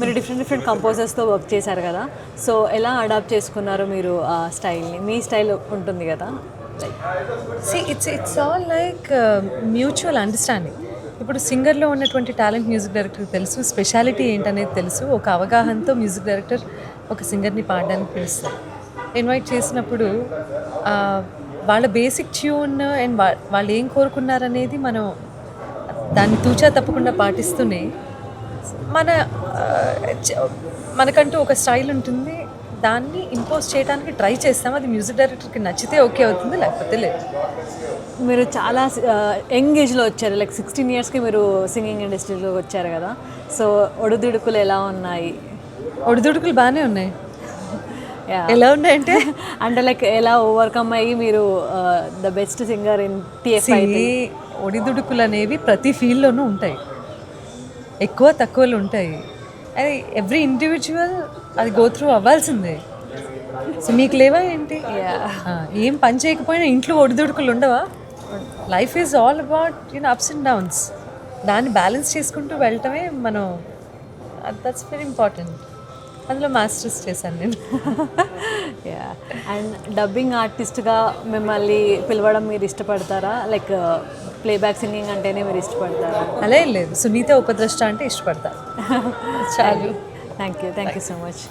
మీరు different కంపోజర్స్తో work చేశారు కదా, సో ఎలా అడాప్ట్ చేసుకున్నారు మీరు ఆ స్టైల్ని? మీ స్టైల్ ఉంటుంది కదా, it's all like mutual understanding. ఇప్పుడు సింగర్లో ఉన్నటువంటి టాలెంట్ మ్యూజిక్ డైరెక్టర్కి తెలుసు, స్పెషాలిటీ ఏంటనేది తెలుసు. ఒక అవగాహనతో మ్యూజిక్ డైరెక్టర్ ఒక సింగర్ని పాడడానికి పిలుస్తారు. ఇన్వైట్ చేసినప్పుడు వాళ్ళ బేసిక్ ట్యూన్ అండ్ వాళ్ళు ఏం కోరుకున్నారనేది మనం దాన్ని తూచా తప్పకుండా పాటిస్తూనే మన మనకంటూ ఒక స్టైల్ ఉంటుంది. దాన్ని ఇంపోజ్ చేయడానికి ట్రై చేస్తాం. అది మ్యూజిక్ డైరెక్టర్కి నచ్చితే ఓకే అవుతుంది, లేకపోతే లేదు. మీరు చాలా యంగ్ ఏజ్లో వచ్చారు, లైక్ 16 ఇయర్స్కి మీరు సింగింగ్ ఇండస్ట్రీలో వచ్చారు కదా, సో ఒడిదుడుకులు ఎలా ఉన్నాయి? ఒడిదుడుకులు బాగానే ఉన్నాయి. Yeah. ఎలా ఉన్నాయంటే అంటే లైక్ ఎలా ఓవర్కమ్ అయ్యి మీరు the best singer in TFI? ఒడిదుడుకులు అనేవి ప్రతి ఫీల్డ్లోనూ ఉంటాయి, ఎక్కువ తక్కువలు ఉంటాయి. అది ఎవ్రీ ఇండివిజువల్ అది గో త్రూ అవ్వాల్సిందే. సో మీకు లేవా ఏంటి? ఏం పని చేయకపోయినా ఇంట్లో ఒడిదుడుకులు ఉండవా? Life is all about ups and downs. దాన్ని బ్యాలెన్స్ చేసుకుంటూ వెళ్ళటమే మనం, దట్స్ వెరీ ఇంపార్టెంట్. అందులో మాస్టర్స్ చేశాను నేను. అండ్ డబ్బింగ్ ఆర్టిస్ట్గా మిమ్మల్ని పిలవడం మీరు ఇష్టపడతారా? లైక్ ప్లేబ్యాక్ సింగింగ్ అంటేనే మీరు ఇష్టపడతారా? అలా ఏం లేదు, సునీత ఉపద్రష్ట అంటే ఇష్టపడతా. చాలు. Thank you so much.